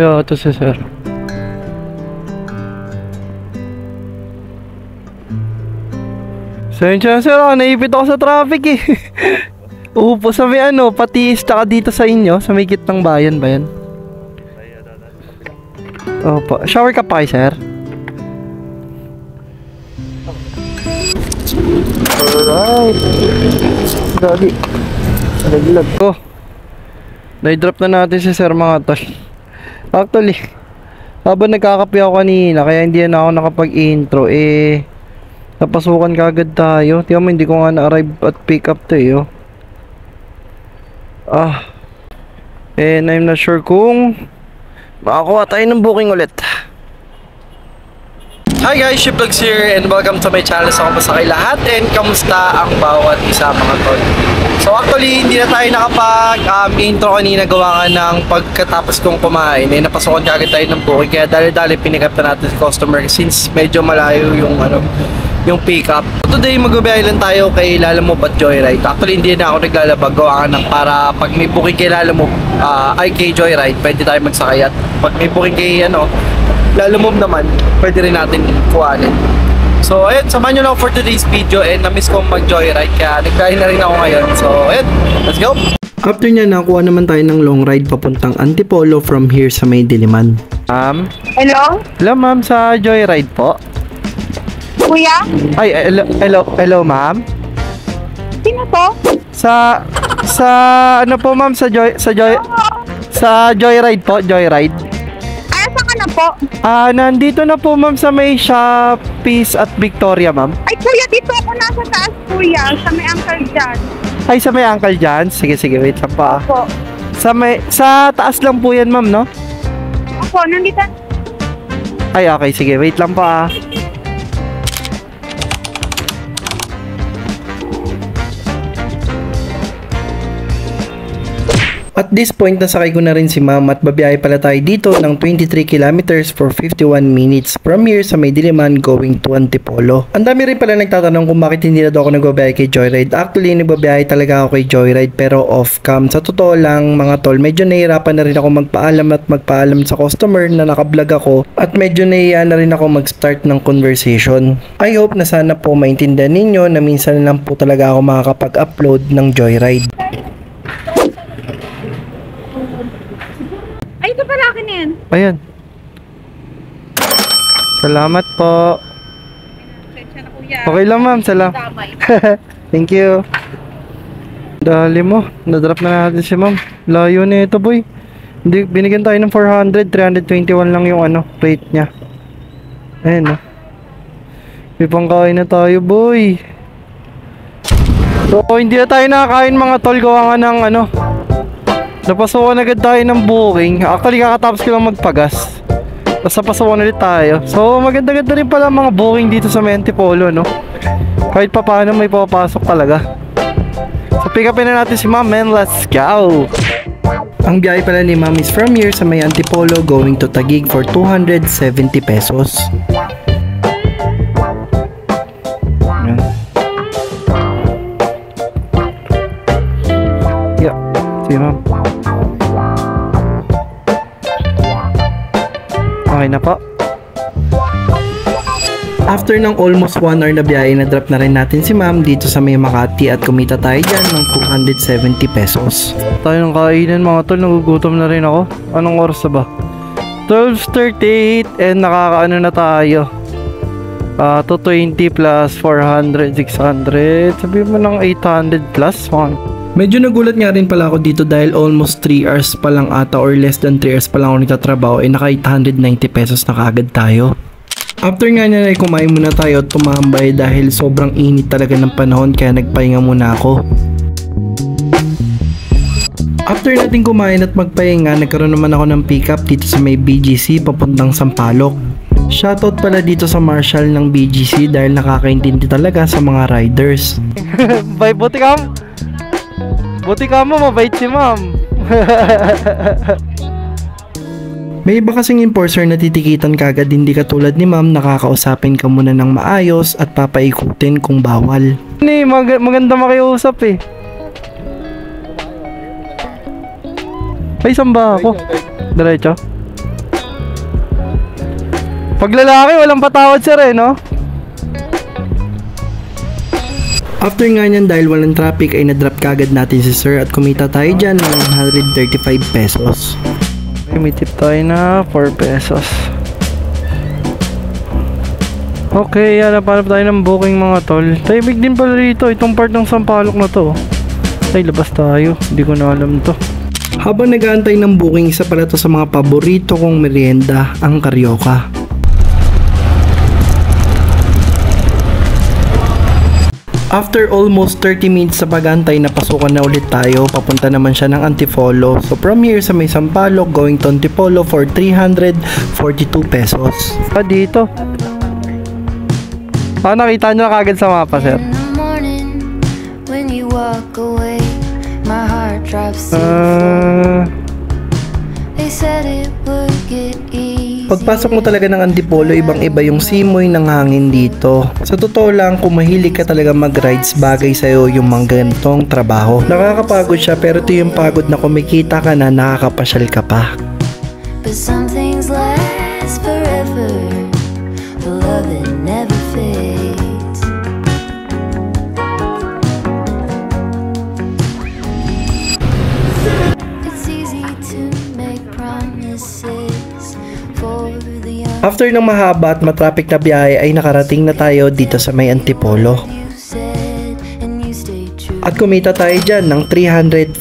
Kaya ito si sir. Sensya sir, naipit ako sa traffic eh. Upo sa may ano, pati ka dito sa inyo, sa may gitnang bayan ba yan? Opo, shower ka pa kayo sir? Alright. Dali. Naglag ko. Na-drop na natin si sir mga tol. Actually, habang nagkakape ako kanina, kaya hindi na ako nakapag-intro eh. Napasukan kagad tayo. Tiyan mo, hindi ko nga na-arrive at pick up to eh. And I'm not sure kung makakuha tayo ng booking ulit. Hi guys, Shiplogs here and welcome to my channel. So, kamusta kayo lahat and kamusta ang bawat isa mga tol. So actually, hindi na tayo nakapag-intro kanina gawa nga ng pagkatapos kong kumain. Eh, napasukan kagad tayo ng booking kaya dali-dali pinick up na natin si customer since medyo malayo yung pick up. So, today magbabiyahe lang tayo kay Lalamove at Joyride. Actually hindi na ako naglalabag gawa nga ng para pag may booking kay Lalamove kay Joyride, pwede tayo magsakay at pag may booking kay Lalamove naman, pwede rin natin kuhanin. So ayun, samahan nyo lang for today's video and na-miss kong mag-joyride kaya nagkain na rin ako ngayon. So ayun, let's go! After niya, nakuha naman tayo ng long ride papuntang Antipolo from here sa May Diliman. Ma'am? Hello? Hello ma'am, sa joyride po? Kuya? Ay, hello ma'am? Sino to? Sa ano po ma'am, sa joyride po, joyride. Ay, saan ka na po? Nandito na po ma'am sa may Shoppees at Victoria ma'am. Ay, kuya, dito ako nasa taas, kuya. Sa may Uncle John. Ay, sa may Uncle John? Sige, wait lang pa. Opo. Sa taas lang po yan ma'am, no? Opo, nandito. Ay, okay, sige, wait lang pa. At this point, nasakay ko na rin si ma'am at babiyahe pala tayo dito ng 23 kilometers for 51 minutes from here sa May Diliman going to Antipolo. Ang dami rin pala nagtatanong kung bakit hindi na daw ako nagbabiyahe kay Joyride. Actually, nagbabiyahe talaga ako kay Joyride pero off-cam. Sa totoo lang mga tol, medyo nahihirapan na rin ako magpaalam sa customer na nakablog ako at medyo nahiya na rin ako mag-start ng conversation. I hope na sana po maintindihan ninyo na minsan lang po talaga ako makakapag-upload ng Joyride. Ay, ito pala akin yan. Ayan. Salamat po. Sensya na, kuya. Okay lang ma'am, salamat. Thank you. Dali mo, na-drop na natin si ma'am. Layo na ito boy. Hindi, binigyan tayo ng 400, 321 lang yung rate niya. Ayan may pangkain na tayo boy. So hindi na tayo nakakain mga tol gawa nga ng napasukan agad tayo ng booking. Actually kakatapos ko lang magpagas. Tapos napasukan ulit tayo. So maganda-ganda rin pala mga booking dito sa Antipolo, no? Kahit pa paano may papasok talaga. So pick upin na natin si ma'am and let's go! Ang biyahe pala ni ma'am is from here sa may Antipolo going to Taguig for 270 pesos. Ayan. Yeah, sige ma'am. Okay na po. After ng almost 1 hour na biyahe, na-drop na rin natin si ma'am dito sa may Makati at kumita tayo dyan ng 270 pesos. Tayo ng kainan mga tol, nagugutom na rin ako. Anong oras na ba? 12:38 and nakakaano na tayo. 220 plus 400, 600. Sabihin mo ng 800 plus. Medyo nagulat nga rin pala ako dito dahil almost 3 hours pa lang ata or less than 3 hours pa lang ako nagtatrabaho naka 890 pesos na kaagad tayo. After nga niya ay kumain muna tayo at tumambay dahil sobrang init talaga ng panahon kaya nagpahinga muna ako. After natin kumain at magpahinga, nagkaroon naman ako ng pick up dito sa may BGC papuntang Sampaloc. Shoutout pala dito sa Marshall ng BGC dahil nakakaintindi talaga sa mga riders. Bye, buti ka mo, mabait si ma'am. May iba kasing enforcer na titikitan kagad, hindi katulad ni ma'am, nakakausapin ka muna ng maayos at papaikutin kung bawal. Maganda makiusap eh. Ay, saan ba ako? Diretso? Pag lalaki, walang patawad sir eh, no? After nga niyan, dahil walang traffic ay na-drop kagad natin si sir at kumita tayo dyan ng 135 pesos. Okay, may tip tayo na 4 pesos. Okay, yan, napanap tayo ng booking mga tol. Tahimik din pala rito, itong part ng Sampaloc na to. Ay, labas tayo, hindi ko na alam to. Habang nag-aantay ng booking, isa pala to sa mga paborito kong merienda, ang Carioca. After almost 30 minutes sa pag-antay, napasukan na ulit tayo. Papunta naman siya ng Antipolo. So from here sa may Sampaloc, going to Antipolo for 342 pesos. Dito. Nakita nyo na kagad sa mapa, sir. Pagpasok mo talaga ng Antipolo, ibang-iba yung simoy ng hangin dito. Sa totoo lang, kung mahilig ka talaga mag-rides, bagay sa'yo yung mga ganitong trabaho. Nakakapagod siya, pero ito yung pagod na kumikita ka na, nakakapasyal ka pa. But some things last forever. The love that never fades. It's easy to make promises for the After ng mahaba at matraffic na biyahe ay nakarating na tayo dito sa may Antipolo. you said, and you stayed true At kumita tayo dyan ng 342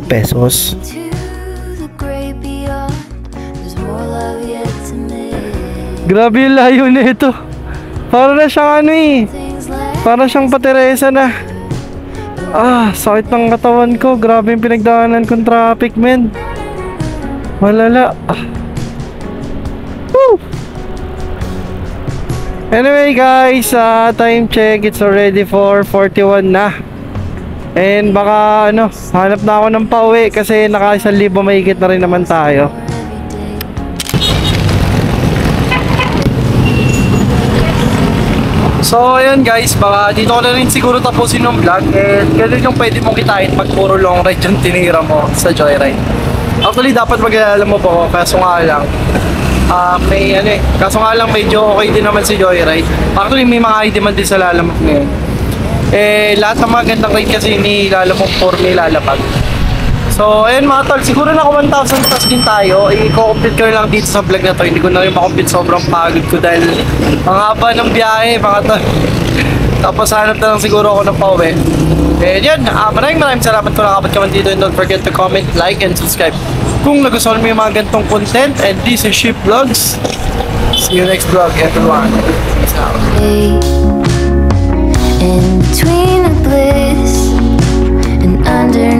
pesos. to the great beyond. There's more love yet to make. Grabe yung layo na ito. Para na siyang ano eh. Things last Para siyang pateresa na. Sakit ng katawan ko. Grabe yung pinagdaanan kong traffic, men. Malala. Woo! Anyway guys, time check. It's already 4:41 na. And baka hanap na ako ng pauwi kasi naka 1,000 mahigit na rin naman tayo. So ayun guys, baka dito ko na rin siguro tapusin yung vlog. And ganun yung pwede mong kitain pag puro long ride yung tinira mo sa Joyride. Actually dapat mag-alala mo po ako, kaso nga lang kaso nga lang medyo okay din naman si Joyride. Actually may mga ID man din sa lalamog ngayon. Lahat ng mga gandang ride kasi nilalamog for may lalapag. So ayun mga tol, siguro naka 1,000 plus din tayo. I-complete ko na lang dito sa vlog na to. Hindi ko na rin makomplete, sobrang pagod ko dahil ang haba ng biyahe mga tol. Tapos hanap na lang siguro ako ng pauwi. And yun, maraming salamat kung nakapad ka man dito. And don't forget to comment, like, and subscribe kung nagustuhan mo yung mga ganitong content. And this is Ship Vlogs. See you next vlog everyone. Peace out. in between the bliss and under